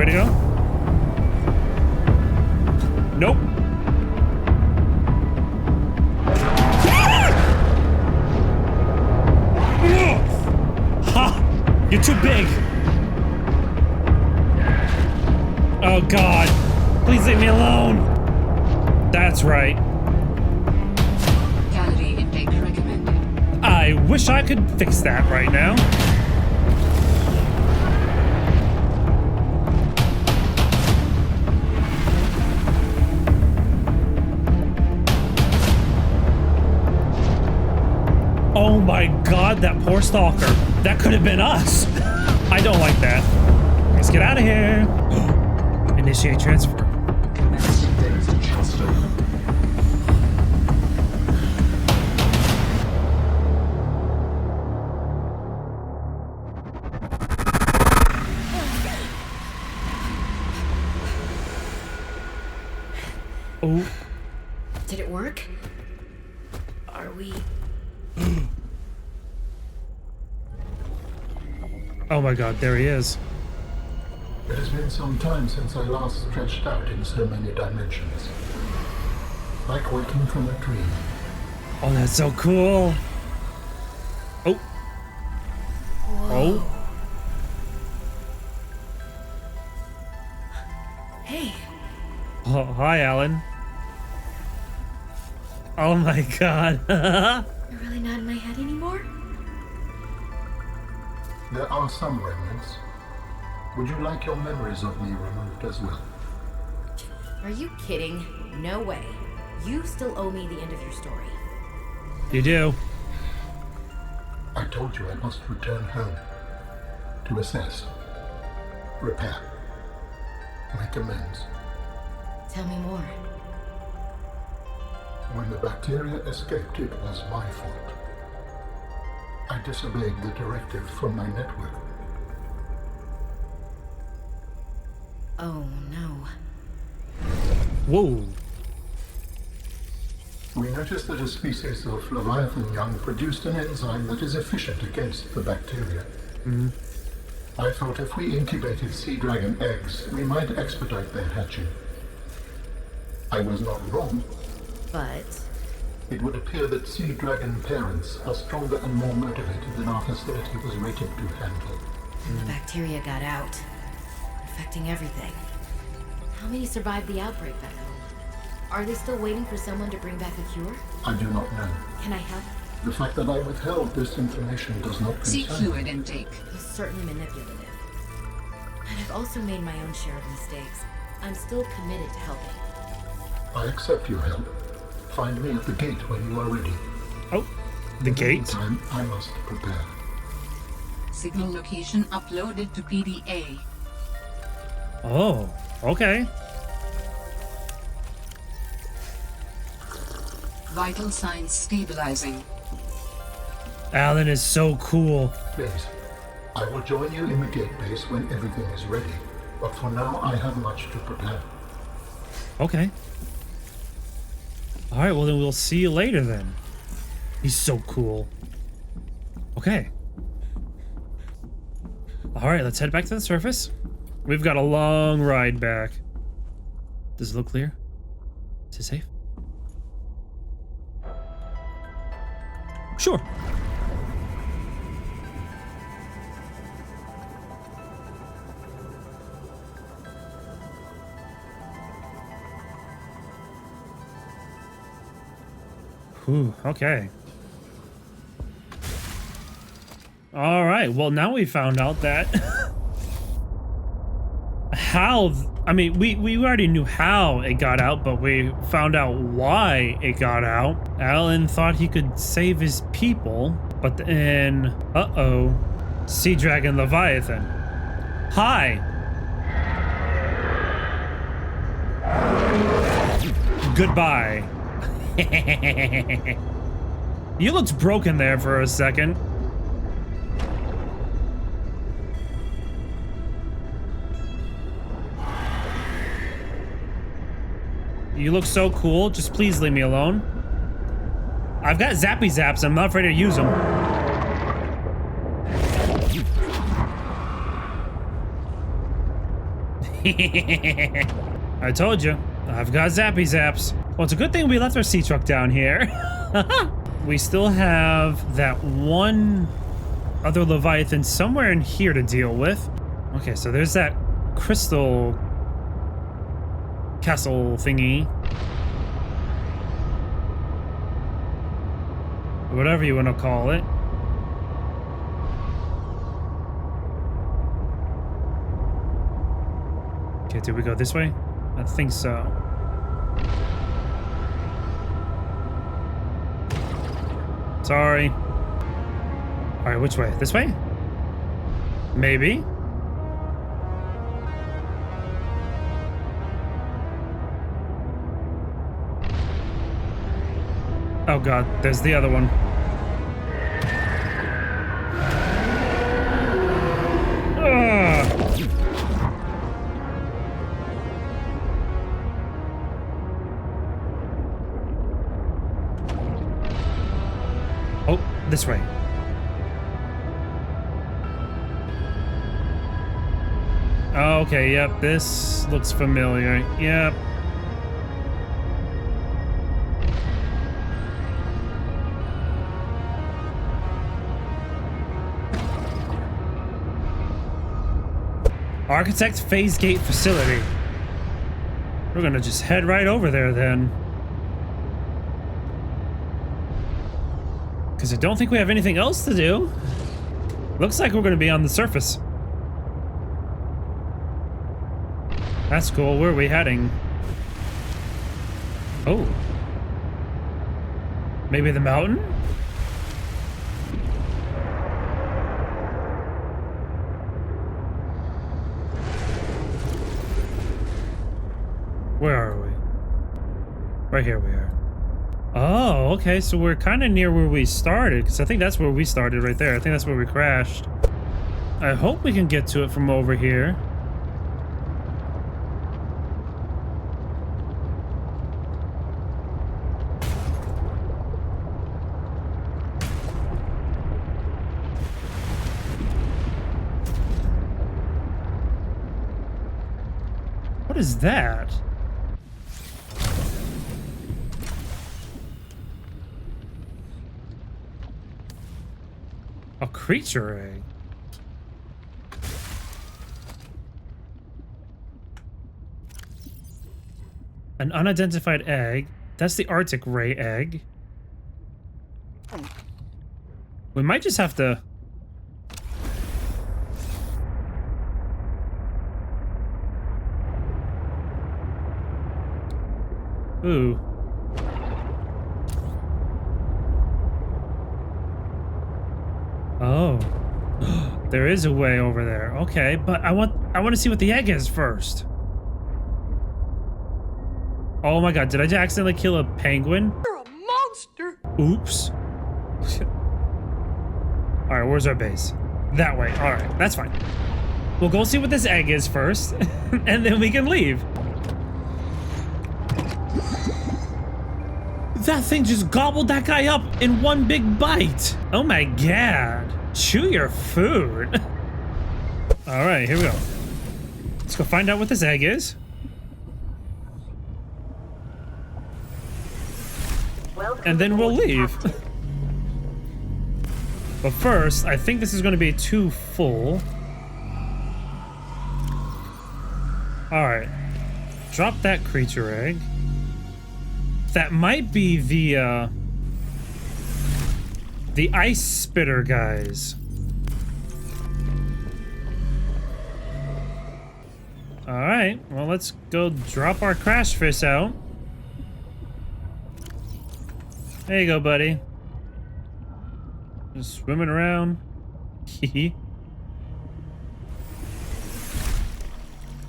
way to go? Nope. Ha! You're too big. Oh God. Please leave me alone. That's right. Calorie intake recommended. I wish I could fix that right now. Oh my God, that poor stalker. That could have been us. I don't like that. Let's get out of here. Initiate transfer. Oh. Did it work? Are we... Oh my God, there he is. It has been some time since I last stretched out in so many dimensions. Like waking from a dream. Oh, that's so cool. Oh. Whoa. Oh. Hey. Oh, hi, Alan. Oh my God. You're really not in my head anymore? There are some remnants. Would you like your memories of me removed as well? Are you kidding? No way. You still owe me the end of your story. You do. I told you I must return home. To assess. Repair. Make amends. Tell me more. When the bacteria escaped, it was my fault. I disobeyed the directive from my network. Oh no. Whoa. We noticed that a species of Leviathan young produced an enzyme that is efficient against the bacteria. I thought if we incubated sea dragon eggs, we might expedite their hatching. I was not wrong. But... It would appear that sea dragon parents are stronger and more motivated than our facility was rated to handle. And the bacteria got out, infecting everything. How many survived the outbreak back home? Are they still waiting for someone to bring back a cure? I do not know. Can I help? The fact that I withheld this information does not Seek concern fluid me. intake. He's certainly manipulative. And I've also made my own share of mistakes. I'm still committed to helping. I accept your help. Find me at the gate when you are ready. Oh, the gate? Meantime, I must prepare. Signal location uploaded to PDA. Oh, okay. Vital signs stabilizing. Alan is so cool. Please, I will join you in the gate base when everything is ready. But for now, I have much to prepare. Okay. All right, well then we'll see you later then. He's so cool. Okay. All right, let's head back to the surface. We've got a long ride back. Does it look clear? Is it safe? Sure. Ooh, okay. All right, well now we found out that I mean, we already knew how it got out, but we found out why it got out. Alan thought he could save his people, but then, uh-oh, Sea Dragon Leviathan. Hi. Goodbye. You looked broken there for a second. You look so cool. Just please leave me alone. I've got zappy zaps. I'm not afraid to use them. I told you, I've got zappy zaps. Well, it's a good thing we left our sea truck down here. We still have that one other Leviathan somewhere in here to deal with. Okay, so there's that crystal castle thingy. Whatever you want to call it. Okay, did we go this way? I think so. Sorry. Alright, which way? This way? Maybe. Oh god, there's the other one. Oh, this way. Okay, yep, this looks familiar. Yep. Architect Phase Gate Facility. We're gonna just head right over there then. Because I don't think we have anything else to do. Looks like we're gonna be on the surface. That's cool. Where are we heading? Oh. Maybe the mountain? Where are we? Right here we are. Oh, okay, so we're kind of near where we started, because I think that's where we started right there. I think that's where we crashed. I hope we can get to it from over here. What is that? A creature egg. An unidentified egg. That's the Arctic ray egg. We might just have to... Ooh. Oh. There is a way over there. Okay, but I want to see what the egg is first. Oh my god, did I just accidentally kill a penguin? You're a monster! Oops. Alright, where's our base? That way. Alright, that's fine. We'll go see what this egg is first, and then we can leave. That thing just gobbled that guy up in one big bite. Oh my god. Chew your food. All right, here we go. Let's go find out what this egg is. And then we'll leave. But first, I think this is going to be too full. All right. Drop that creature egg. That might be the ice spitter guys. All right, well, let's go drop our crash fish out. There you go, buddy. Just swimming around. Okie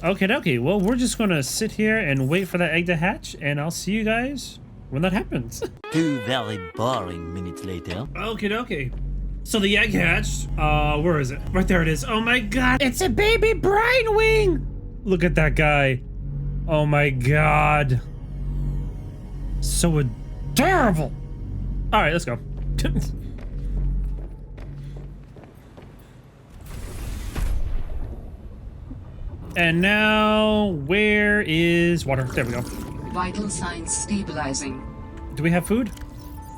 dokie. Well, we're just gonna sit here and wait for that egg to hatch, and I'll see you guys when that happens. 2 very boring minutes later. Okie dokie. So the egg hatched. Where is it? Right there it is. Oh my god. It's a baby brine wing. Look at that guy. Oh my god. So adorable. All right, let's go. And now, where is water? There we go. Vital signs stabilizing. Do we have food?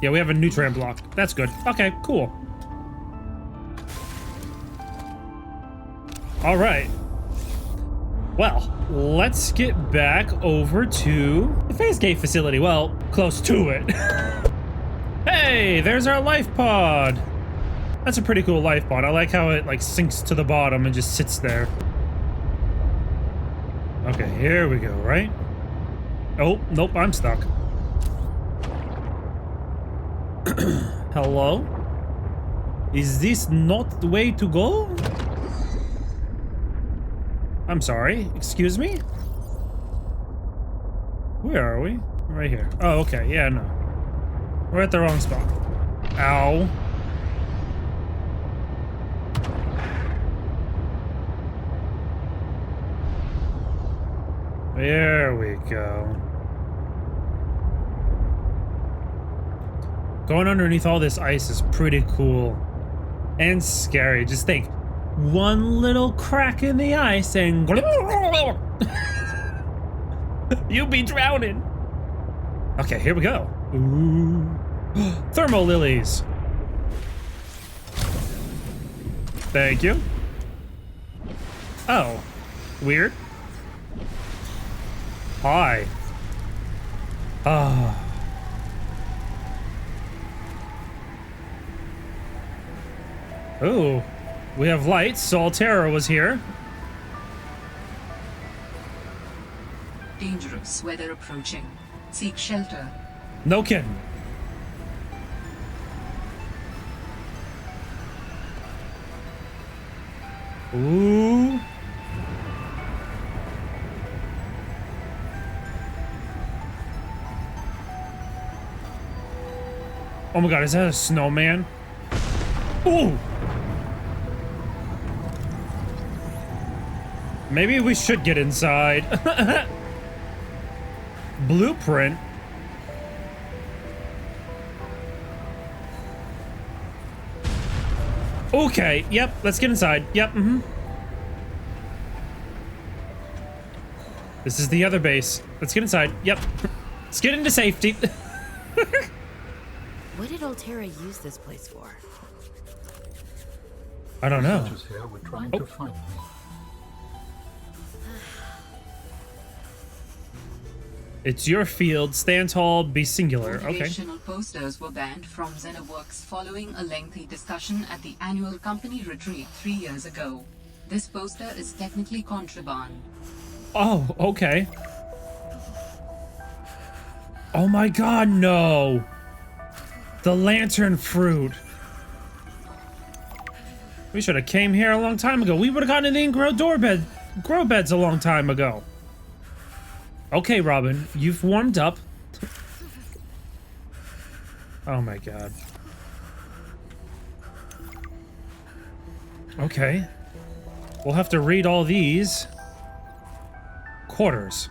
Yeah, we have a nutrient block. That's good. Okay, cool. All right. Well, let's get back over to the phase gate facility. Well, close to it. Hey, there's our life pod. That's a pretty cool life pod. I like how it like sinks to the bottom and just sits there. Okay, here we go, right? Oh, nope, I'm stuck. Hello? Is this not the way to go? I'm sorry, excuse me? Where are we? Right here. Oh, okay, yeah, no. We're at the wrong spot. Ow. There we go. Going underneath all this ice is pretty cool. And scary. Just think, one little crack in the ice and you'll be drowning. Okay, here we go. Ooh. Thermal lilies. Thank you. Oh, weird. Hi. Ah. Ooh, we have lights. Solterra was here. Dangerous weather approaching. Seek shelter. No kidding. Ooh. Oh my god, is that a snowman? Ooh! Maybe we should get inside. Blueprint? Okay, yep, let's get inside. Yep, mm-hmm. This is the other base. Let's get inside. Yep. Let's get into safety. What did Alterra use this place for? I don't know. Researchers here were trying to find me. It's your field. Stand tall, be singular. Okay. Motivational posters were banned from Xenoworks following a lengthy discussion at the annual company retreat 3 years ago. This poster is technically contraband. Oh, okay. Oh my god, no. The lantern fruit. We should have came here a long time ago. We would have gotten in the grow beds a long time ago. Okay, Robin, you've warmed up. Oh my god. Okay. We'll have to read all these. Quarters.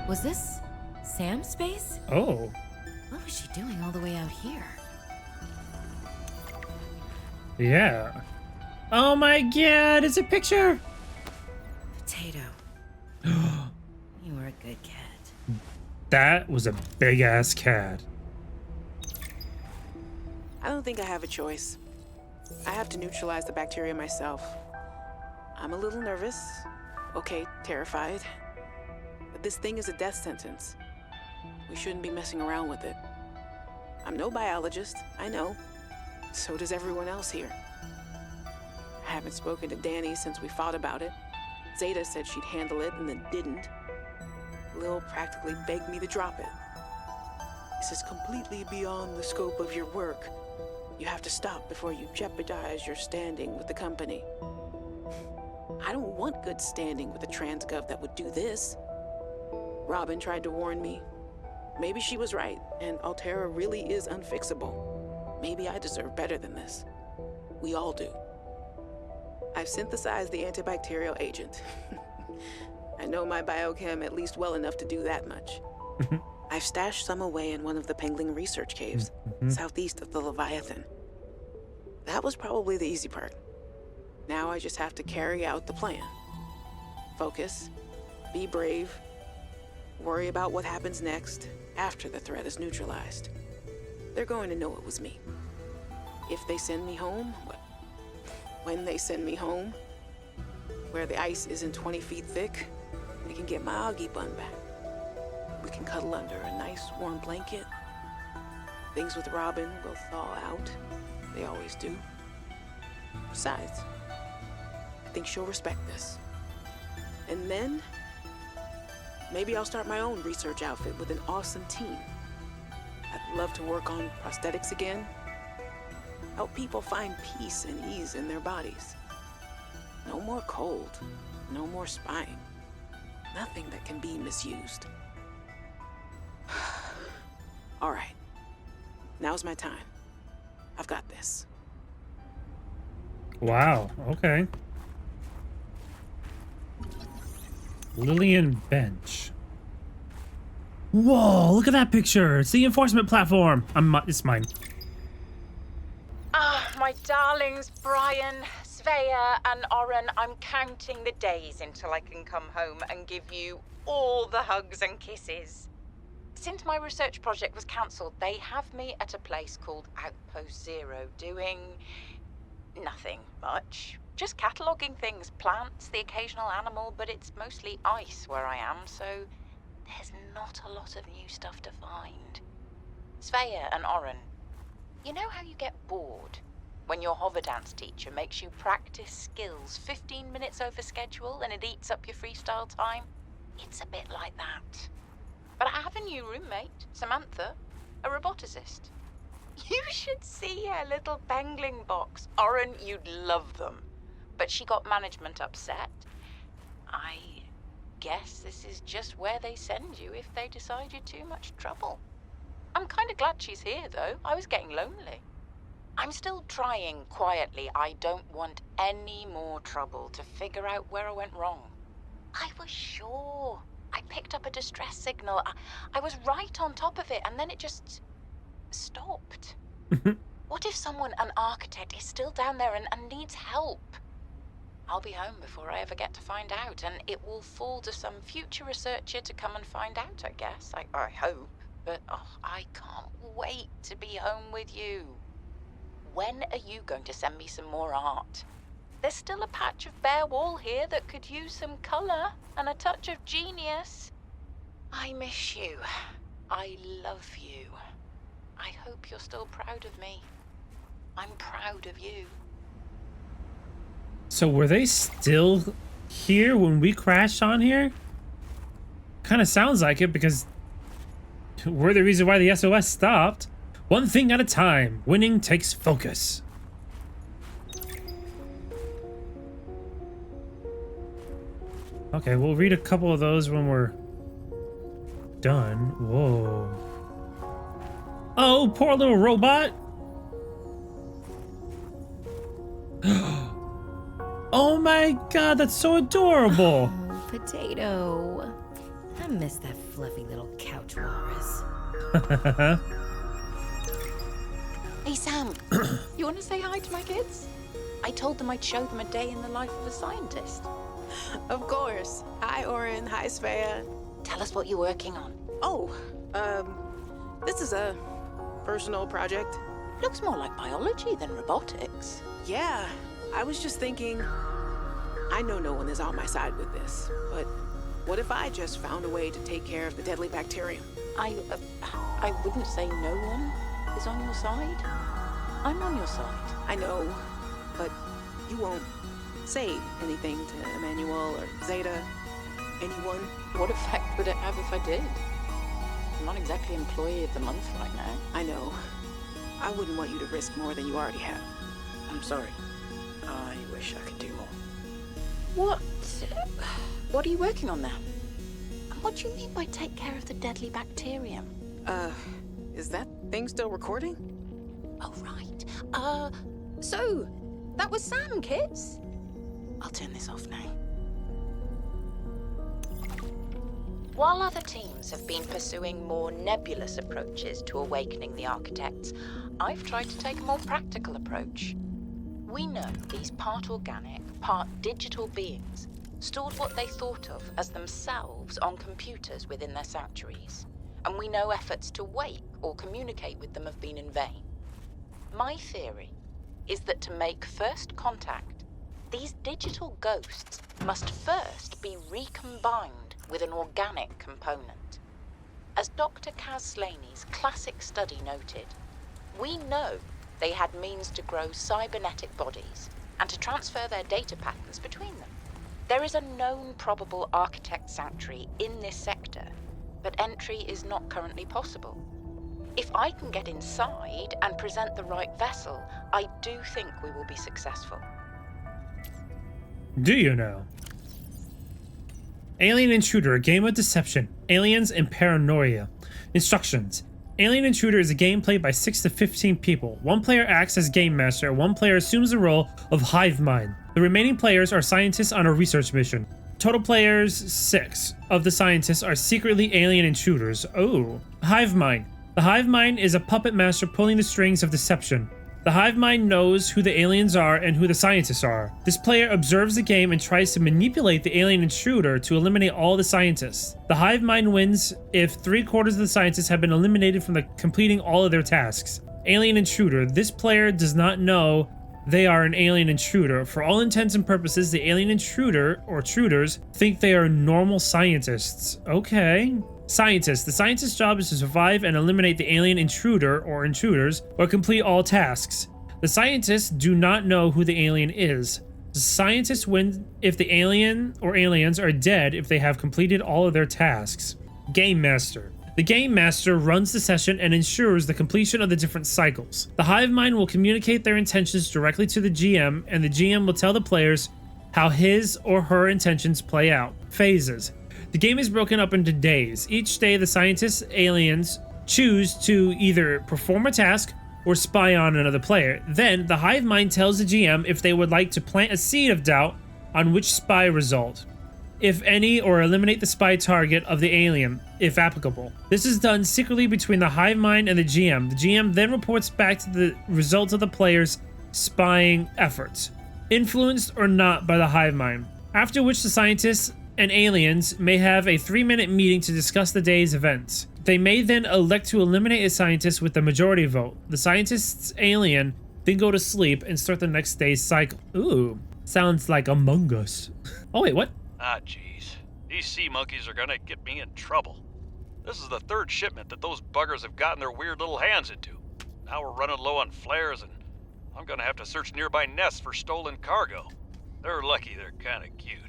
Was this Sam's space? Oh. What was she doing all the way out here? Yeah. Oh my god, it's a picture! Potato. You were a good cat. That was a big-ass cat. I don't think I have a choice. I have to neutralize the bacteria myself. I'm a little nervous. Okay, terrified. But this thing is a death sentence. We shouldn't be messing around with it. I'm no biologist, I know. So does everyone else here. I haven't spoken to Danny since we fought about it. Zeta said she'd handle it and then didn't. Lil practically begged me to drop it. This is completely beyond the scope of your work. You have to stop before you jeopardize your standing with the company. I don't want good standing with a transgov that would do this. Robin tried to warn me. Maybe she was right, and Alterra really is unfixable. Maybe I deserve better than this. We all do. I've synthesized the antibacterial agent. I know my biochem at least well enough to do that much. I've stashed some away in one of the Pengling research caves, southeast of the Leviathan. That was probably the easy part. Now I just have to carry out the plan. Focus, be brave, worry about what happens next after the threat is neutralized. They're going to know it was me. If they send me home, when they send me home, where the ice isn't 20 feet thick, they can get my Augie bun back. We can cuddle under a nice warm blanket. Things with Robin will thaw out. They always do. Besides, I think she'll respect this. And then, maybe I'll start my own research outfit with an awesome team. I'd love to work on prosthetics again. Help people find peace and ease in their bodies. No more cold, no more spying. Nothing that can be misused. All right, now's my time. I've got this. Wow, okay. Lillian Bench. Whoa, look at that picture. It's the enforcement platform. It's mine. Ah, my darlings, Brian, Svea, and Oren, I'm counting the days until I can come home and give you all the hugs and kisses. Since my research project was cancelled, they have me at a place called Outpost Zero, doing nothing much. Just cataloguing things, plants, the occasional animal, but it's mostly ice where I am, so there's not a lot of new stuff to find. Svea and Oren, you know how you get bored when your hover dance teacher makes you practice skills 15 minutes over schedule and it eats up your freestyle time? It's a bit like that. But I have a new roommate, Samantha, a roboticist. You should see her little pangling box. Oren, you'd love them. But she got management upset. I guess this is just where they send you if they decide you're too much trouble. I'm kind of glad she's here, though. I was getting lonely. I'm still trying quietly. I don't want any more trouble to figure out where I went wrong. I was sure. I picked up a distress signal. I was right on top of it, and then it just stopped. What if someone, an architect, is still down there and needs help? I'll be home before I ever get to find out, and it will fall to some future researcher to come and find out, I guess. I hope. But I can't wait to be home with you. When are you going to send me some more art? There's still a patch of bare wall here that could use some colour and a touch of genius. I miss you. I love you. I hope you're still proud of me. I'm proud of you. So were they still here when we crashed on here? Kind of sounds like it, because we're the reason why the SOS stopped. One thing at a time. Winning takes focus. Okay, we'll read a couple of those when we're done. Whoa. Oh, poor little robot. Oh my god, that's so adorable. Oh, Potato. I miss that fluffy little couch walrus. Hey, Sam. You want to say hi to my kids? I told them I'd show them a day in the life of a scientist. Of course. Hi, Oren. Hi, Svea. Tell us what you're working on. Oh, this is a personal project. Looks more like biology than robotics. Yeah, I was just thinking, I know no one is on my side with this, but what if I just found a way to take care of the deadly bacterium? I wouldn't say no one is on your side. I'm on your side. I know, but you won't say anything to Emmanuel or Zeta, anyone. What effect would it have if I did? I'm not exactly employee of the month right now. I know. I wouldn't want you to risk more than you already have. I'm sorry. I wish I could do more. What are you working on now? And what do you mean by take care of the deadly bacterium? Is that thing still recording? Oh, right. So, that was Sam, kids? I'll turn this off now. While other teams have been pursuing more nebulous approaches to awakening the architects, I've tried to take a more practical approach. We know these part organic, part digital beings stored what they thought of as themselves on computers within their sanctuaries, and we know efforts to wake or communicate with them have been in vain. My theory is that to make first contact, these digital ghosts must first be recombined with an organic component. As Dr. Kaz Slaney's classic study noted, we know they had means to grow cybernetic bodies and to transfer their data patterns between them. There is a known probable architect sanctuary in this sector, but entry is not currently possible. If I can get inside and present the right vessel, I do think we will be successful. Do you know? Alien Intruder, a game of deception, aliens, and paranoia. Instructions. Alien Intruder is a game played by 6 to 15 people. One player acts as game master, and one player assumes the role of hive mind. The remaining players are scientists on a research mission. Total players 6 of the scientists are secretly alien intruders. Oh. Hive mind. The hive mind is a puppet master pulling the strings of deception. The hive mind knows who the aliens are and who the scientists are. This player observes the game and tries to manipulate the alien intruder to eliminate all the scientists. The hive mind wins if 3/4 of the scientists have been eliminated from completing all of their tasks. Alien intruder. This player does not know they are an alien intruder. For all intents and purposes, the alien intruder or intruders think they are normal scientists. Okay. Scientist. The scientist's job is to survive and eliminate the alien intruder or intruders or complete all tasks. The scientists do not know who the alien is. The scientists win if the alien or aliens are dead if they have completed all of their tasks. Game Master. The Game Master runs the session and ensures the completion of the different cycles. The hive mind will communicate their intentions directly to the GM, and the GM will tell the players how his or her intentions play out. Phases. The game is broken up into days. Each day, the scientists, aliens, choose to either perform a task or spy on another player. Then, the hive mind tells the GM if they would like to plant a seed of doubt on which spy result, if any, or eliminate the spy target of the alien, if applicable. This is done secretly between the hive mind and the GM. The GM then reports back to the results of the players' spying efforts, influenced or not by the hive mind, after which the scientists and aliens may have a 3-minute meeting to discuss the day's events. They may then elect to eliminate a scientist with the majority vote. The scientist's alien then go to sleep and start the next day's cycle. Ooh, sounds like Among Us. Oh wait, what? Ah, jeez. These sea monkeys are gonna get me in trouble. This is the 3rd shipment that those buggers have gotten their weird little hands into. Now we're running low on flares, and I'm gonna have to search nearby nests for stolen cargo. They're lucky they're kinda cute.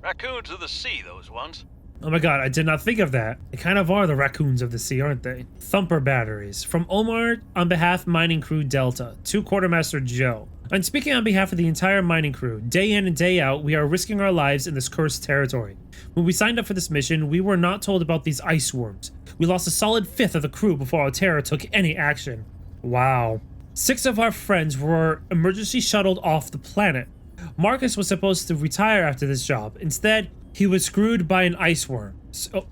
Raccoons of the sea, those ones. Oh my god, I did not think of that. They kind of are the raccoons of the sea, aren't they? Thumper batteries. From Omar on behalf Mining Crew Delta to Quartermaster Joe. I'm speaking on behalf of the entire mining crew. Day in and day out, we are risking our lives in this cursed territory. When we signed up for this mission, we were not told about these ice worms. We lost a solid 1/5 of the crew before Altera took any action. Wow. 6 of our friends were emergency shuttled off the planet. Marcus was supposed to retire after this job. Instead, he was screwed by an ice worm.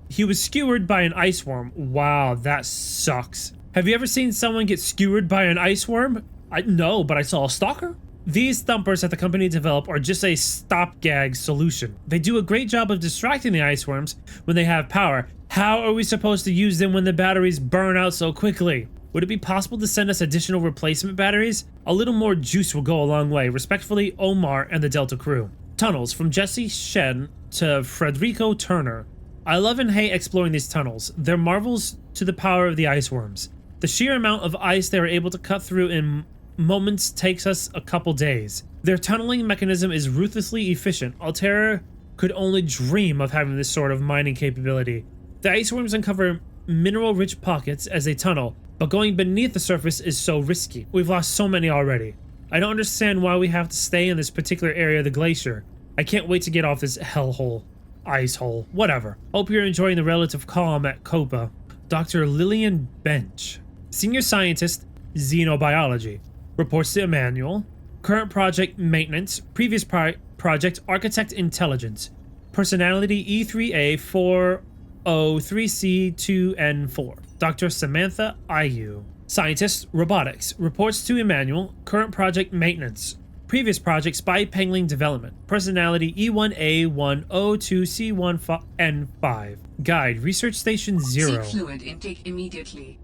He was skewered by an ice worm. Wow, that sucks. Have you ever seen someone get skewered by an ice worm? No, but I saw a stalker. These thumpers that the company developed are just a stopgag solution. They do a great job of distracting the ice worms when they have power. How are we supposed to use them when the batteries burn out so quickly? Would it be possible to send us additional replacement batteries? A little more juice will go a long way. Respectfully, Omar and the Delta crew. Tunnels, from Jesse Shen to Frederico Turner. I love and hate exploring these tunnels. They're marvels to the power of the ice worms. The sheer amount of ice they are able to cut through in moments takes us a couple days. Their tunneling mechanism is ruthlessly efficient. Altera could only dream of having this sort of mining capability. The ice worms uncover mineral-rich pockets as they tunnel, but going beneath the surface is so risky. We've lost so many already. I don't understand why we have to stay in this particular area of the glacier. I can't wait to get off this hellhole. Ice hole. Whatever. Hope you're enjoying the relative calm at Copa. Dr. Lillian Bench. Senior Scientist, Xenobiology. Reports to Emmanuel. Current project maintenance. Previous project Architect Intelligence. Personality E3A403C2N4. Dr. Samantha IU. Scientist Robotics. Reports to Emmanuel. Current project maintenance. previous project, Spy Pangling Development. Personality E1A102C1N5. Guide, Research Station 0. Seek fluid intake immediately.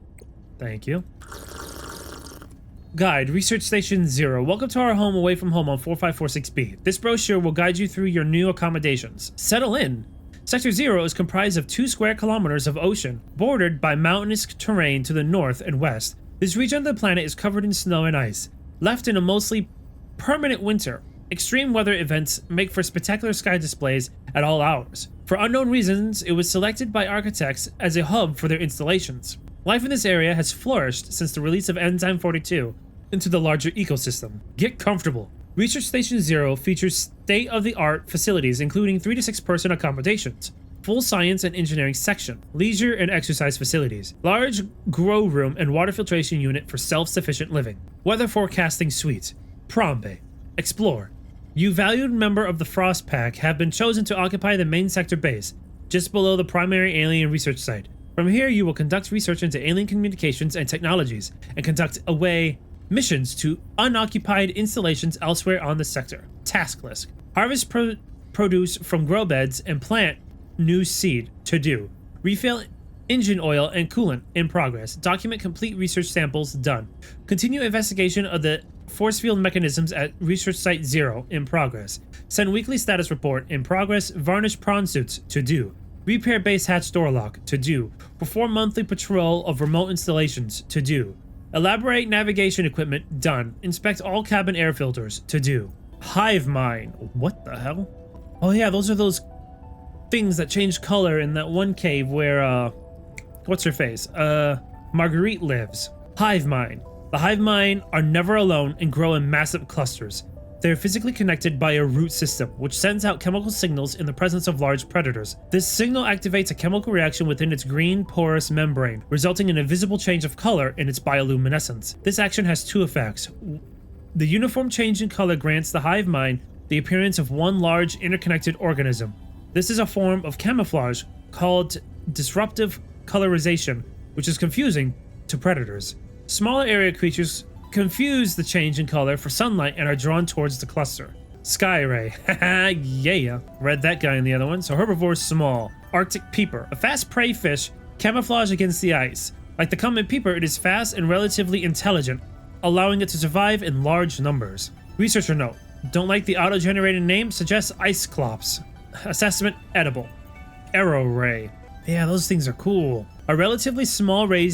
Thank you. Guide, Research Station 0. Welcome to our home away from home on 4546B. This brochure will guide you through your new accommodations. Settle in. Sector 0 is comprised of 2 square kilometers of ocean, bordered by mountainous terrain to the north and west. This region of the planet is covered in snow and ice. Left in a mostly permanent winter, extreme weather events make for spectacular sky displays at all hours. For unknown reasons, it was selected by architects as a hub for their installations. Life in this area has flourished since the release of Enzyme 42 into the larger ecosystem. Get comfortable. Research Station 0 features state-of-the-art facilities including 3 to 6 person accommodations, full science and engineering section, leisure and exercise facilities, large grow room and water filtration unit for self-sufficient living, weather forecasting suite, prom bay, explore. You valued member of the Frost Pack have been chosen to occupy the main sector base, just below the primary alien research site. From here you will conduct research into alien communications and technologies, and conduct away missions to unoccupied installations elsewhere on the sector. Task list. Harvest produce from grow beds and plant new seed. To do. Refill engine oil and coolant. In progress. Document complete research samples. Done. Continue investigation of the force field mechanisms at Research Site 0. In progress. Send weekly status report. In progress. Varnish prawn suits. To do. Repair base hatch door lock. To do. Perform monthly patrol of remote installations. To do. Elaborate navigation equipment. Done. Inspect all cabin air filters. To do. Hive mind. What the hell? Oh yeah, those are those things that change color in that one cave where, what's her face? Marguerite lives. Hive mind. The hive mind are never alone and grow in massive clusters. They are physically connected by a root system, which sends out chemical signals in the presence of large predators. This signal activates a chemical reaction within its green porous membrane, resulting in a visible change of color in its bioluminescence. This action has 2 effects. The uniform change in color grants the hive mind the appearance of one large interconnected organism. This is a form of camouflage called disruptive colorization, which is confusing to predators. Smaller area creatures confuse the change in color for sunlight and are drawn towards the cluster. Sky ray. Haha, yeah. Read that guy in the other one. So herbivore small. Arctic peeper. A fast prey fish, camouflage against the ice. Like the common peeper, it is fast and relatively intelligent, allowing it to survive in large numbers. Researcher note. Don't like the auto-generated name? Suggest ice clops. Assessment edible. Arrow ray. Yeah, those things are cool. A relatively small ray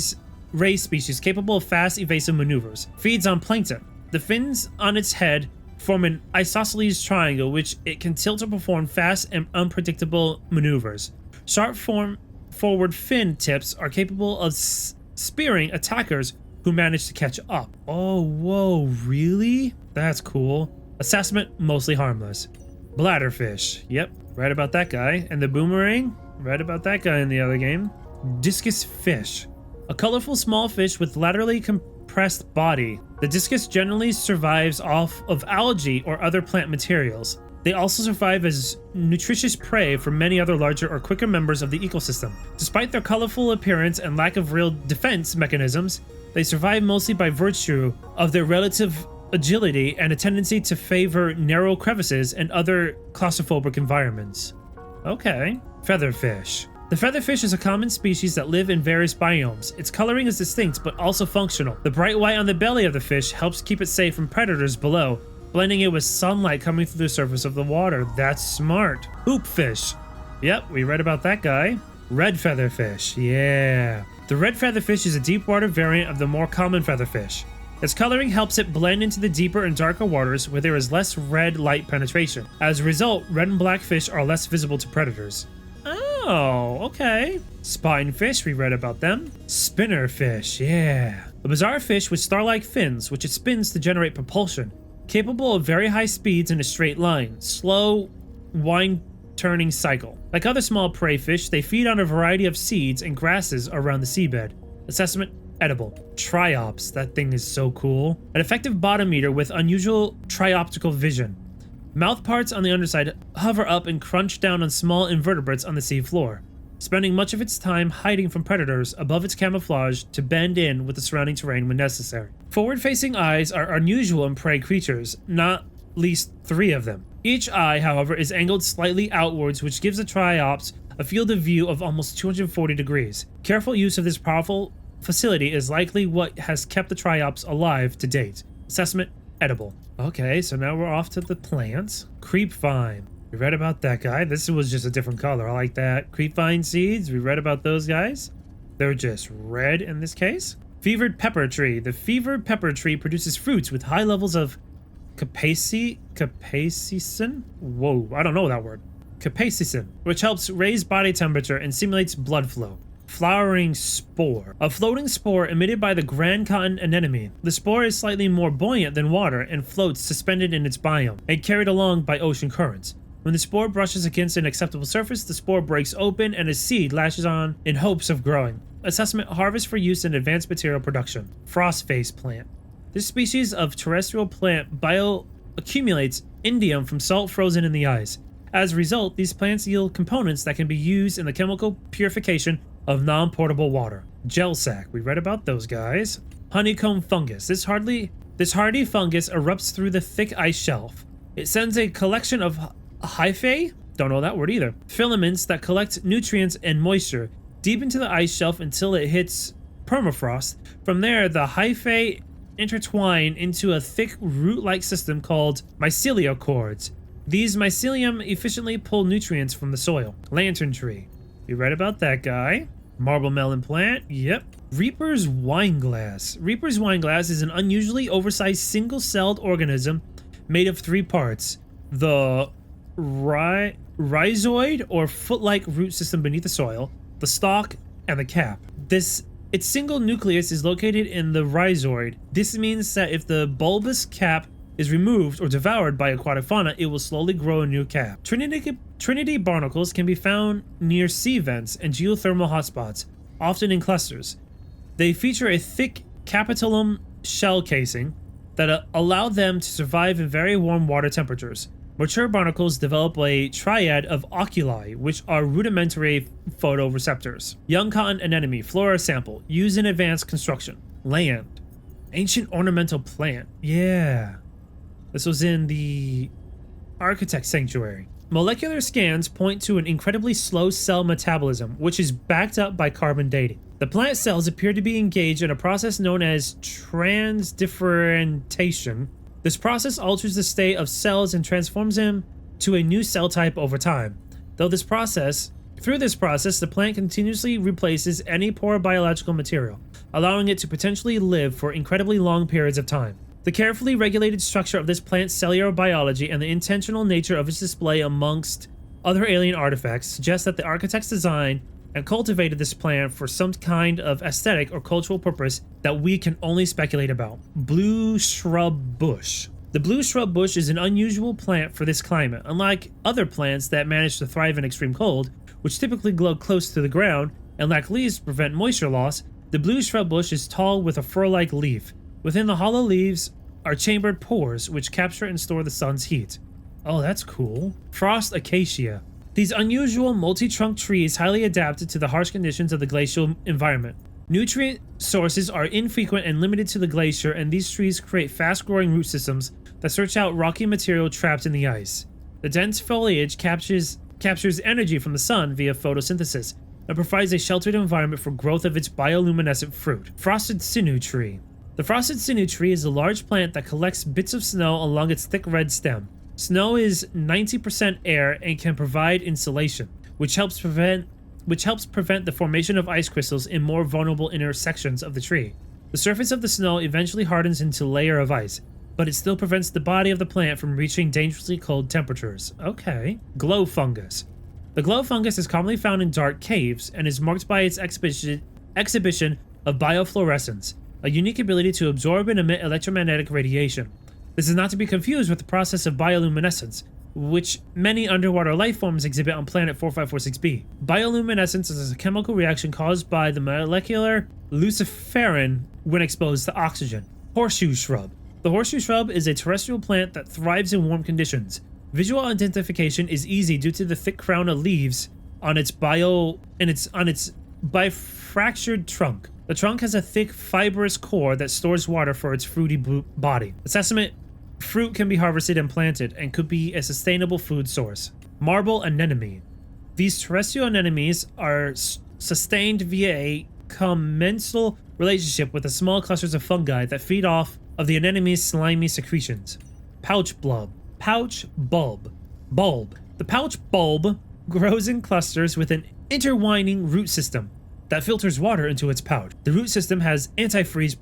species capable of fast evasive maneuvers. Feeds on plankton. The fins on its head form an isosceles triangle which it can tilt to perform fast and unpredictable maneuvers. Sharp forward fin tips are capable of spearing attackers who manage to catch up. Oh, whoa, really? That's cool. Assessment, mostly harmless. Bladderfish. Yep, read about that guy. And the boomerang? Read about that guy in the other game. Discus fish. A colorful small fish with laterally compressed body. The discus generally survives off of algae or other plant materials. They also survive as nutritious prey for many other larger or quicker members of the ecosystem. Despite their colorful appearance and lack of real defense mechanisms, they survive mostly by virtue of their relative agility and a tendency to favor narrow crevices and other claustrophobic environments. Okay. Featherfish. The featherfish is a common species that live in various biomes. Its coloring is distinct but also functional. The bright white on the belly of the fish helps keep it safe from predators below, blending it with sunlight coming through the surface of the water. That's smart. Hoopfish. Yep, we read about that guy. Red featherfish. Yeah. The red featherfish is a deep water variant of the more common featherfish. Its coloring helps it blend into the deeper and darker waters where there is less red light penetration. As a result, red and black fish are less visible to predators. Oh, okay. Spinefish, we read about them. Spinnerfish, yeah. A bizarre fish with star-like fins, which it spins to generate propulsion. Capable of very high speeds in a straight line. Slow, wind-turning cycle. Like other small prey fish, they feed on a variety of seeds and grasses around the seabed. Assessment, edible. Triops, that thing is so cool. An effective bottom eater with unusual trioptical vision. Mouth parts on the underside hover up and crunch down on small invertebrates on the sea floor, spending much of its time hiding from predators above its camouflage to bend in with the surrounding terrain when necessary. Forward-facing eyes are unusual in prey creatures, not least 3 of them. Each eye, however, is angled slightly outwards, which gives the triops a field of view of almost 240 degrees. Careful use of this powerful facility is likely what has kept the triops alive to date. Assessment: edible. Okay, so now we're off to the plants. Creepvine. We read about that guy. This was just a different color. I like that. Creepvine seeds. We read about those guys. They're just red in this case. Fevered pepper tree. The fevered pepper tree produces fruits with high levels of capsaicin? Whoa, I don't know that word. Capsaicin, which helps raise body temperature and stimulates blood flow. Flowering spore. A floating spore emitted by the grand cotton anemone. The spore is slightly more buoyant than water and floats suspended in its biome and carried along by ocean currents. When the spore brushes against an acceptable surface, the spore breaks open and a seed latches on in hopes of growing. Assessment: harvest for use in advanced material production. Frostface plant. This species of terrestrial plant bioaccumulates indium from salt frozen in the ice. As a result, these plants yield components that can be used in the chemical purification of non-portable water. Gel sac. We read about those guys. Honeycomb fungus. This hardy fungus erupts through the thick ice shelf. It sends a collection of hyphae, don't know that word either, filaments that collect nutrients and moisture deep into the ice shelf until it hits permafrost. From there, the hyphae intertwine into a thick root-like system called mycelia cords. These mycelium efficiently pull nutrients from the soil. Lantern tree. You read about that guy. Marble melon plant. Yep. Reaper's wineglass. Reaper's wineglass is an unusually oversized single-celled organism made of 3 parts. The rhizoid or foot-like root system beneath the soil, the stalk, and the cap. Its single nucleus is located in the rhizoid. This means that if the bulbous cap is removed or devoured by aquatic fauna, it will slowly grow a new cap. Trinity barnacles can be found near sea vents and geothermal hotspots, often in clusters. They feature a thick capitulum shell casing that allow them to survive in very warm water temperatures. Mature barnacles develop a triad of oculi, which are rudimentary photoreceptors. Young cotton anemone, flora sample, used in advanced construction. Land. Ancient ornamental plant. Yeah. This was in the Architect Sanctuary. Molecular scans point to an incredibly slow cell metabolism, which is backed up by carbon dating. The plant cells appear to be engaged in a process known as transdifferentiation. This process alters the state of cells and transforms them to a new cell type over time. Through this process, the plant continuously replaces any poor biological material, allowing it to potentially live for incredibly long periods of time. The carefully regulated structure of this plant's cellular biology and the intentional nature of its display amongst other alien artifacts suggest that the architects designed and cultivated this plant for some kind of aesthetic or cultural purpose that we can only speculate about. Blue shrub bush. The blue shrub bush is an unusual plant for this climate. Unlike other plants that manage to thrive in extreme cold, which typically grow close to the ground and lack leaves to prevent moisture loss, the blue shrub bush is tall with a fur-like leaf. Within the hollow leaves are chambered pores which capture and store the sun's heat. Oh, that's cool. Frost acacia. These unusual multi-trunk trees highly adapted to the harsh conditions of the glacial environment. Nutrient sources are infrequent and limited to the glacier, and these trees create fast-growing root systems that search out rocky material trapped in the ice. The dense foliage captures energy from the sun via photosynthesis and provides a sheltered environment for growth of its bioluminescent fruit. Frosted sinew tree. The frosted sinew tree is a large plant that collects bits of snow along its thick red stem. Snow is 90% air and can provide insulation, which helps prevent the formation of ice crystals in more vulnerable inner sections of the tree. The surface of the snow eventually hardens into a layer of ice, but it still prevents the body of the plant from reaching dangerously cold temperatures. Okay. Glow fungus. The glow fungus is commonly found in dark caves and is marked by its exhibition of biofluorescence, a unique ability to absorb and emit electromagnetic radiation. This is not to be confused with the process of bioluminescence, which many underwater life forms exhibit on planet 4546b. Bioluminescence is a chemical reaction caused by the molecular luciferin when exposed to oxygen. Horseshoe shrub. The horseshoe shrub is a terrestrial plant that thrives in warm conditions. Visual identification is easy due to the thick crown of leaves on its bifractured trunk. The trunk has a thick, fibrous core that stores water for its fruity body. Assessment: fruit can be harvested and planted and could be a sustainable food source. Marble anemone. These terrestrial anemones are sustained via a commensal relationship with the small clusters of fungi that feed off of the anemone's slimy secretions. Pouch bulb. The pouch bulb grows in clusters with an intertwining root system that filters water into its pouch. The root system has antifreeze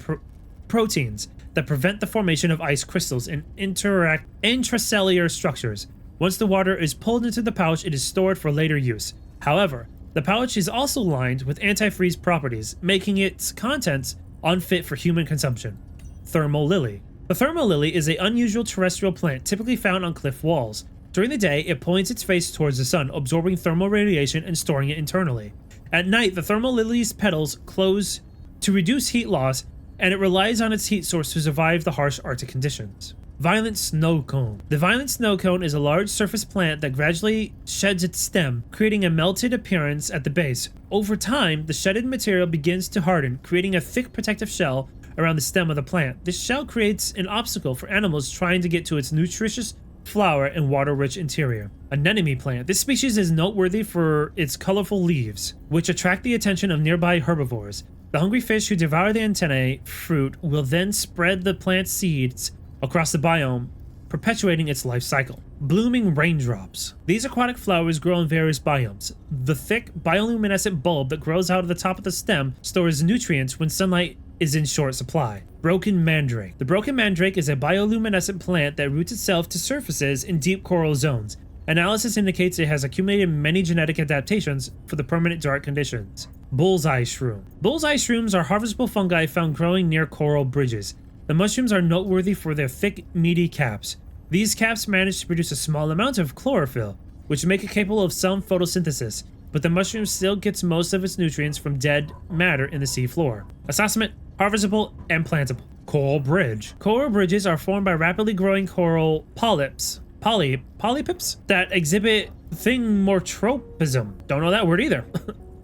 proteins that prevent the formation of ice crystals in intracellular structures. Once the water is pulled into the pouch, it is stored for later use. However, the pouch is also lined with antifreeze properties, making its contents unfit for human consumption. Thermal lily. The thermal lily is an unusual terrestrial plant typically found on cliff walls. During the day, it points its face towards the sun, absorbing thermal radiation and storing it internally. At night, the thermal lily's petals close to reduce heat loss, and it relies on its heat source to survive the harsh Arctic conditions. Violent snow cone. The violent snow cone is a large surface plant that gradually sheds its stem, creating a melted appearance at the base. Over time, the shedded material begins to harden, creating a thick protective shell around the stem of the plant. This shell creates an obstacle for animals trying to get to its nutritious flower and water-rich interior. Anemone plant. This species is noteworthy for its colorful leaves, which attract the attention of nearby herbivores. The hungry fish who devour the antennae fruit will then spread the plant's seeds across the biome, perpetuating its life cycle. Blooming raindrops. These aquatic flowers grow in various biomes. The thick, bioluminescent bulb that grows out of the top of the stem stores nutrients when sunlight is in short supply. Broken mandrake. The broken mandrake is a bioluminescent plant that roots itself to surfaces in deep coral zones. Analysis indicates it has accumulated many genetic adaptations for the permanent dark conditions. Bullseye shroom. Bullseye shrooms are harvestable fungi found growing near coral bridges. The mushrooms are noteworthy for their thick, meaty caps. These caps manage to produce a small amount of chlorophyll, which make it capable of some photosynthesis, but the mushroom still gets most of its nutrients from dead matter in the sea floor. Assessment: harvestable and plantable. Coral bridge. Coral bridges are formed by rapidly growing coral polyps that exhibit thingmortropism. Don't know that word either.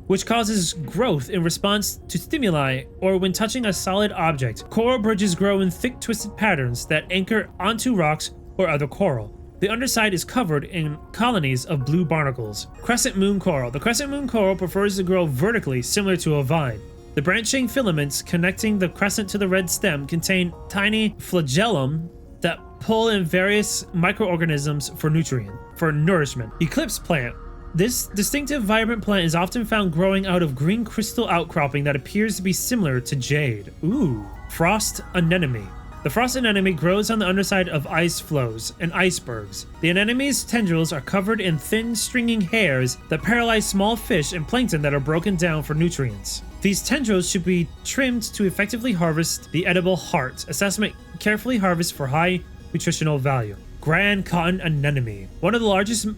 Which causes growth in response to stimuli or when touching a solid object. Coral bridges grow in thick twisted patterns that anchor onto rocks or other coral. The underside is covered in colonies of blue barnacles. Crescent moon coral. The crescent moon coral prefers to grow vertically, similar to a vine. The branching filaments connecting the crescent to the red stem contain tiny flagellum that pull in various microorganisms for nourishment. Eclipse plant. This distinctive vibrant plant is often found growing out of green crystal outcropping that appears to be similar to jade. Ooh. Frost anemone. The frost anemone grows on the underside of ice floes and icebergs. The anemone's tendrils are covered in thin, stringing hairs that paralyze small fish and plankton that are broken down for nutrients. These tendrils should be trimmed to effectively harvest the edible heart. Assessment: carefully harvest for high nutritional value. Grand cotton anemone. One of the largest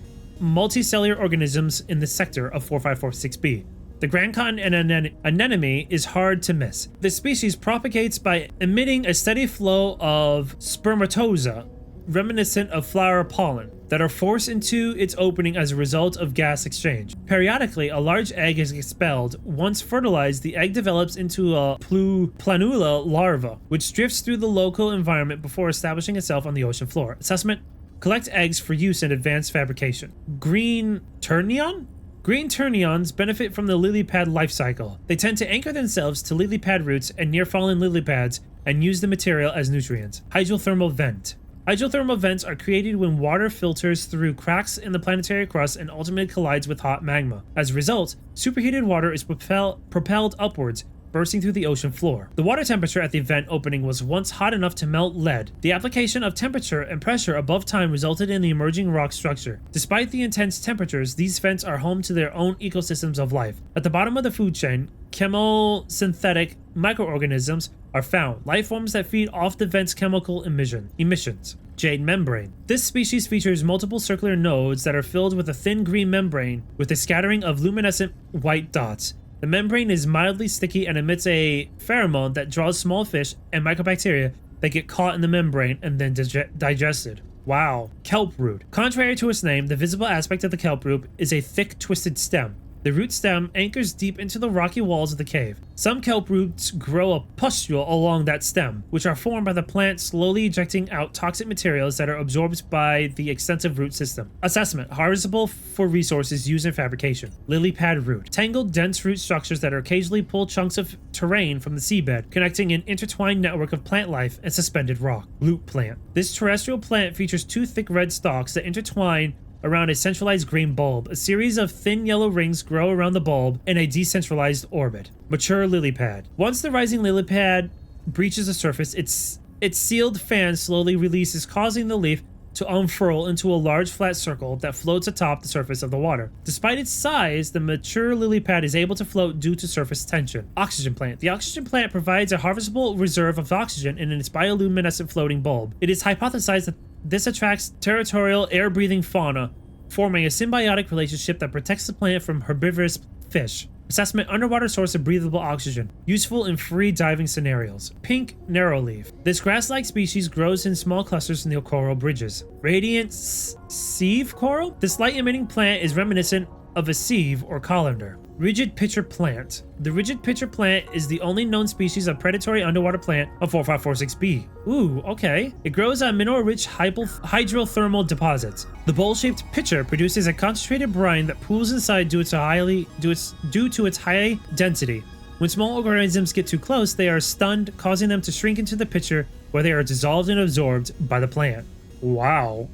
multicellular organisms in the sector of 4546b. The grand cotton anemone is hard to miss. This species propagates by emitting a steady flow of spermatozoa, reminiscent of flower pollen, that are forced into its opening as a result of gas exchange. Periodically, a large egg is expelled. Once fertilized, the egg develops into a planula larva, which drifts through the local environment before establishing itself on the ocean floor. Assessment: collect eggs for use in advanced fabrication. Green turnion? Green turnions benefit from the lily pad life cycle. They tend to anchor themselves to lily pad roots and near fallen lily pads and use the material as nutrients. Hydrothermal vent. Hydrothermal vents are created when water filters through cracks in the planetary crust and ultimately collides with hot magma. As a result, superheated water is propelled upwards, bursting through the ocean floor. The water temperature at the vent opening was once hot enough to melt lead. The application of temperature and pressure above time resulted in the emerging rock structure. Despite the intense temperatures, these vents are home to their own ecosystems of life. At the bottom of the food chain, chemosynthetic microorganisms are found, life forms that feed off the vent's chemical emissions. Jade membrane. This species features multiple circular nodes that are filled with a thin green membrane with a scattering of luminescent white dots. The membrane is mildly sticky and emits a pheromone that draws small fish and microbacteria that get caught in the membrane and then digested. Wow. Kelp root. Contrary to its name, the visible aspect of the kelp root is a thick, twisted stem. The root stem anchors deep into the rocky walls of the cave. Some kelp roots grow a pustule along that stem, which are formed by the plant slowly ejecting out toxic materials that are absorbed by the extensive root system. Assessment: harvestable for resources used in fabrication. Lily pad root. Tangled, dense root structures that occasionally pull chunks of terrain from the seabed, connecting an intertwined network of plant life and suspended rock. Loot plant. This terrestrial plant features 2 thick red stalks that intertwine around a centralized green bulb. A series of thin yellow rings grow around the bulb in a decentralized orbit. Mature lily pad. Once the rising lily pad breaches the surface, its sealed fan slowly releases, causing the leaf to unfurl into a large flat circle that floats atop the surface of the water. Despite its size, the mature lily pad is able to float due to surface tension. Oxygen plant. The oxygen plant provides a harvestable reserve of oxygen in its bioluminescent floating bulb. It is hypothesized that this attracts territorial air-breathing fauna, forming a symbiotic relationship that protects the plant from herbivorous fish. Assessment: underwater source of breathable oxygen. Useful in free diving scenarios. Pink narrowleaf. This grass-like species grows in small clusters near coral bridges. Radiant sieve coral? This light-emitting plant is reminiscent of a sieve or colander. Rigid pitcher plant. The rigid pitcher plant is the only known species of predatory underwater plant of 4546b. Ooh, okay. It grows on mineral-rich hydrothermal deposits. The bowl-shaped pitcher produces a concentrated brine that pools inside due to its high density. When small organisms get too close, they are stunned, causing them to shrink into the pitcher, where they are dissolved and absorbed by the plant. Wow.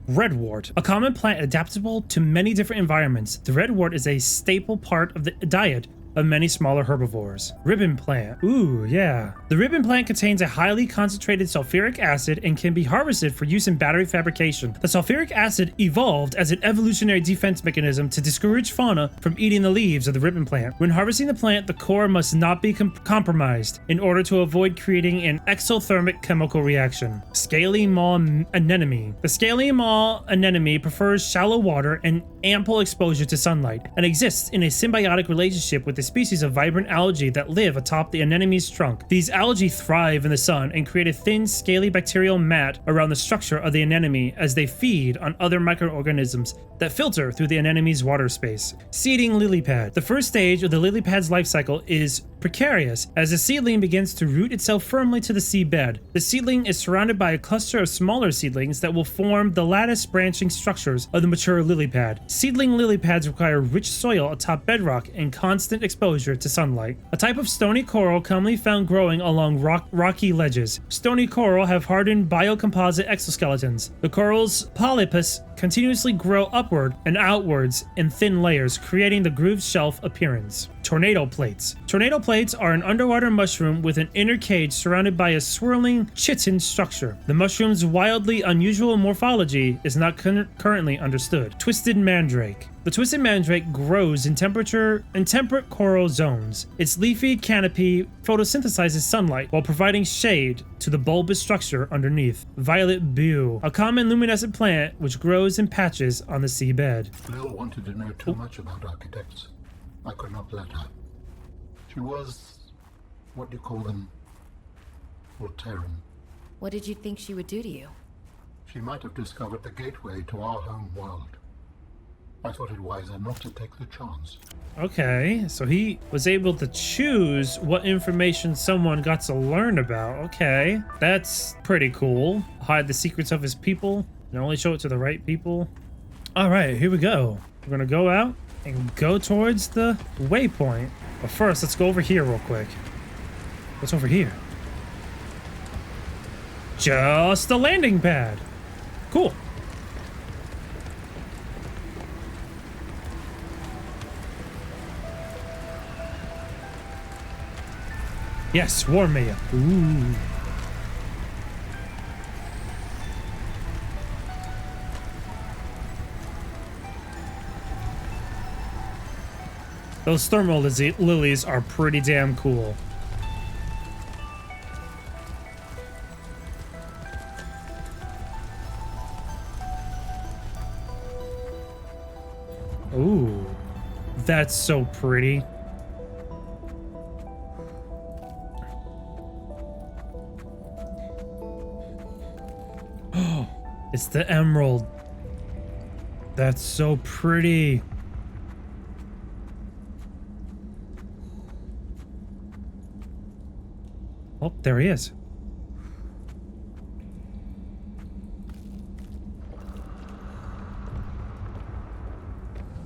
Redwort, a common plant adaptable to many different environments. The redwort is a staple part of the diet of many smaller herbivores. Ribbon plant. Ooh, yeah. The ribbon plant contains a highly concentrated sulfuric acid and can be harvested for use in battery fabrication. The sulfuric acid evolved as an evolutionary defense mechanism to discourage fauna from eating the leaves of the ribbon plant. When harvesting the plant, the core must not be compromised in order to avoid creating an exothermic chemical reaction. Scaly maw anemone. The scaly maw anemone prefers shallow water and ample exposure to sunlight, and exists in a symbiotic relationship with a species of vibrant algae that live atop the anemone's trunk. These algae thrive in the sun and create a thin, scaly bacterial mat around the structure of the anemone as they feed on other microorganisms that filter through the anemone's water space. Seeding lily pad. The first stage of the lily pad's life cycle is precarious as the seedling begins to root itself firmly to the seabed. The seedling is surrounded by a cluster of smaller seedlings that will form the lattice branching structures of the mature lily pad. Seedling lily pads require rich soil atop bedrock and constant exposure to sunlight. A type of stony coral commonly found growing along rocky ledges. Stony coral have hardened biocomposite exoskeletons. The coral's polypus continuously grow upward and outwards in thin layers, creating the grooved shelf appearance. Tornado plates. Tornado plates are an underwater mushroom with an inner cage surrounded by a swirling chitin structure. The mushroom's wildly unusual morphology is not currently understood. Twisted mandrake. The twisted mandrake grows in temperate coral zones. Its leafy canopy photosynthesizes sunlight while providing shade to the bulbous structure underneath. Violet bew, a common luminescent plant which grows in patches on the seabed. Lil wanted to know too much about architects. I could not let her. She was, what do you call them, Voltairean. What did you think she would do to you? She might have discovered the gateway to our home world. I thought it wiser not to take the chance. Okay, so he was able to choose what information someone got to learn about. Okay, that's pretty cool. Hide the secrets of his people and only show it to the right people. All right, here we go. We're gonna go out and go towards the waypoint. But first, let's go over here real quick. What's over here? Just a landing pad. Cool. Yes, warm me up. Ooh. Those thermal lilies are pretty damn cool. Ooh, that's so pretty. Oh, it's the emerald. That's so pretty. Oh, there he is.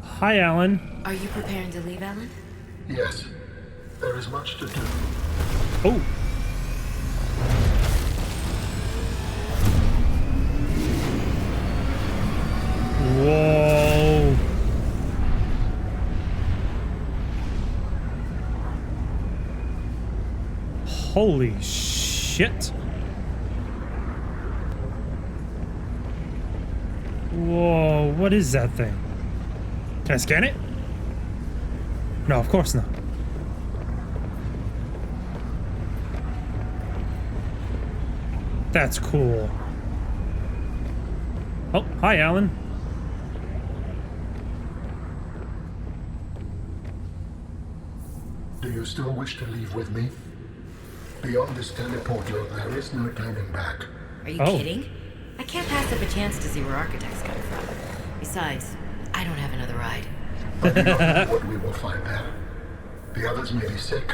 Hi, Alan. Are you preparing to leave, Alan? Yes, there is much to do. Oh. Whoa. Holy shit. Whoa, what is that thing? Can I scan it? No, of course not. That's cool. Oh, hi, Alan. Do you still wish to leave with me? Beyond this teleporter, there is no turning back. Are you Oh. kidding? I can't pass up a chance to see where Architect's coming from. Besides, I don't have another ride. I do not know what we will find there. The others may be sick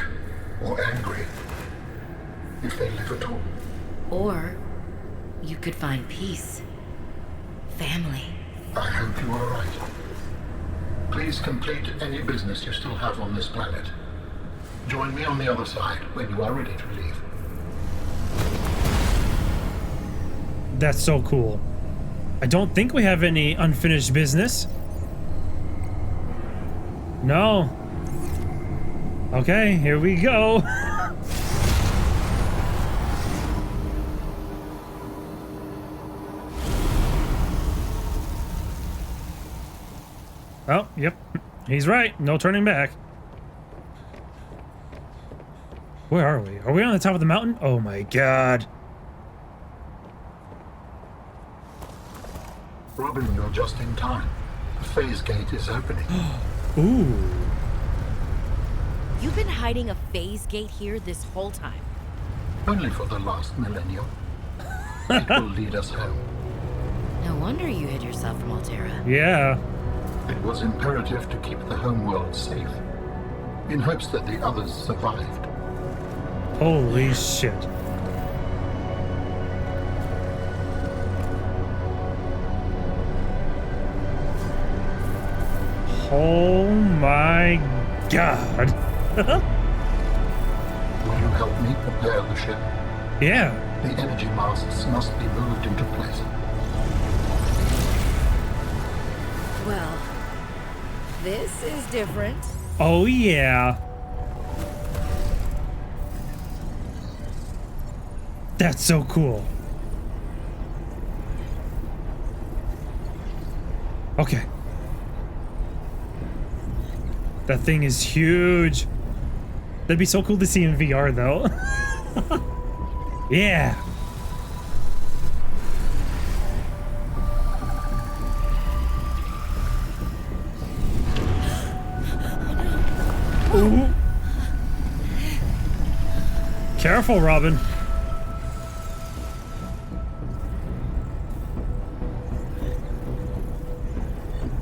or angry, if they live at all. Or you could find peace. Family. I hope you are right. Please complete any business you still have on this planet. Join me on the other side when you are ready to leave. That's so cool. I don't think we have any unfinished business. No. Okay, here we go. Oh, yep. He's right. No turning back. Where are we? Are we on the top of the mountain? Oh my god. Robin, you're just in time. The phase gate is opening. Ooh. You've been hiding a phase gate here this whole time. Only for the last millennium. It will lead us home. No wonder you hid yourself from Altera. Yeah. It was imperative to keep the homeworld safe, in hopes that the others survived. Holy shit. Oh my god. Will you help me prepare the ship? Yeah. The energy masts must be moved into place. Well, this is different. Oh yeah. That's so cool. Okay. That thing is huge. That'd be so cool to see in VR though. Yeah. Ooh. Careful, Robin.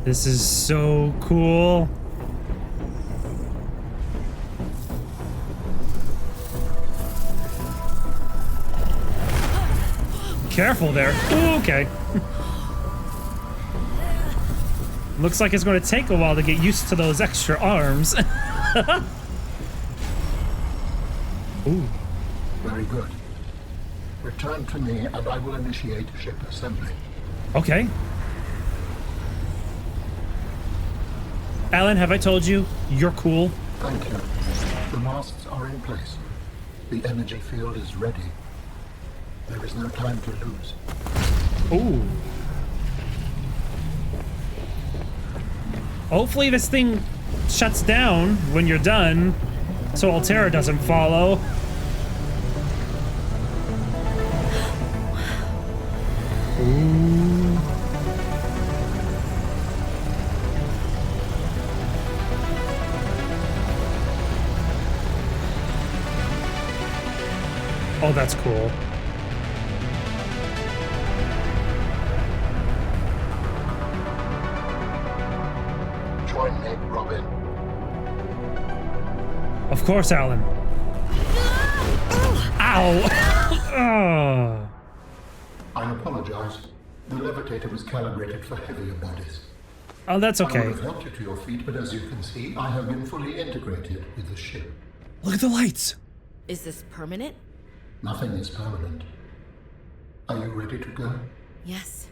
This is so cool. Careful there. Ooh, okay. Looks like it's going to take a while to get used to those extra arms. Ooh. Very good. Return to me and I will initiate ship assembly. Okay. Alan, have I told you? You're cool. Thank you. The masts are in place. The energy field is ready. There is no time to lose. Ooh. Hopefully this thing shuts down when you're done, so Altera doesn't follow. Ooh. Oh, that's cool. Join me, Robin. Of course, Alan. Ow! Oh. I apologize. The levitator was calibrated for heavier bodies. Oh, that's I okay. would have helped you to your feet, but as you can see, I have been fully integrated with the ship. Look at the lights. Is this permanent? Nothing is permanent. Are you ready to go? Yes.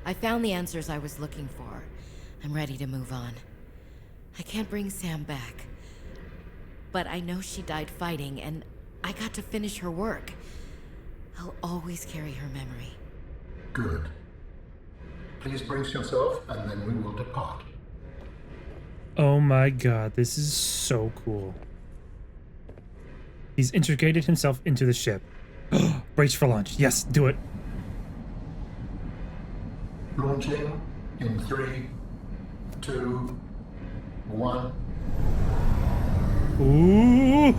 I found the answers I was looking for. I'm ready to move on. I can't bring Sam back. But I know she died fighting, and I got to finish her work. I'll always carry her memory. Good. Please brace yourself, and then we will depart. Oh my god, this is so cool. He's integrated himself into the ship. Brace for launch. Yes, do it. Launching in 3, 2, 1. Ooh!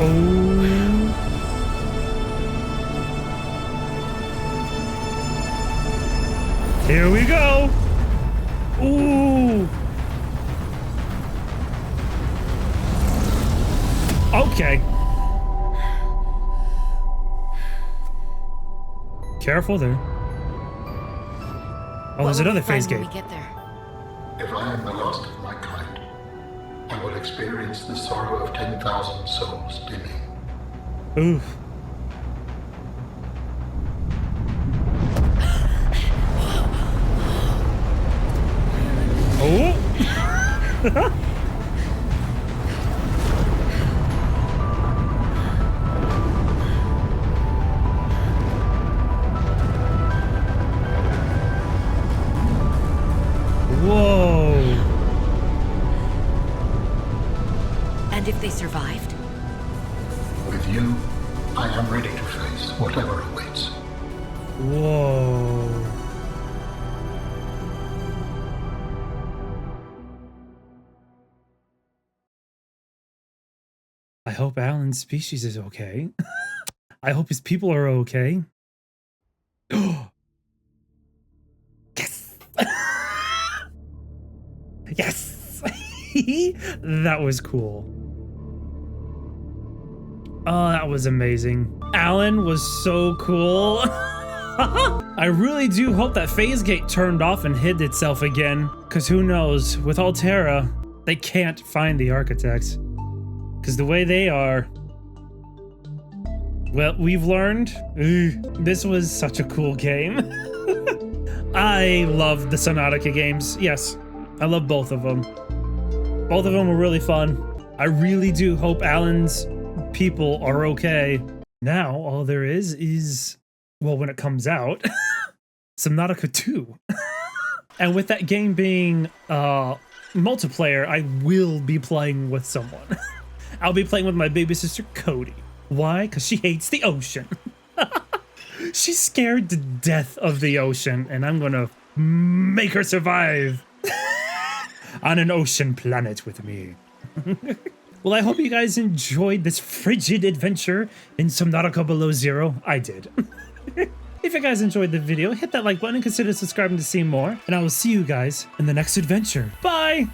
Oh. Here we go. Ooh. Okay. Careful there. Oh, there's another phase gate. When we get there. If I am the last of my kind, I will experience the sorrow of 10,000 souls dimming. Oof. Oh! Whoa! And if they survived? With you, I am ready to face whatever awaits. Whoa. I hope Alan's species is okay. I hope his people are okay. Yes! Yes! That was cool. Oh, that was amazing. Alan was so cool. I really do hope that phase gate turned off and hid itself again. Because who knows, with Altera, they can't find the architects. Because the way they are... Well, we've learned. This was such a cool game. I love the Subnautica games. Yes, I love both of them. Both of them were really fun. I really do hope Alan's people are okay. Now, all there is, well, when it comes out, Subnautica 2. And with that game being multiplayer, I will be playing with someone. I'll be playing with my baby sister, Cody. Why? Because she hates the ocean. She's scared to death of the ocean, and I'm gonna make her survive on an ocean planet with me. Well, I hope you guys enjoyed this frigid adventure in Subnautica Below Zero. I did. If you guys enjoyed the video, hit that like button and consider subscribing to see more. And I will see you guys in the next adventure. Bye!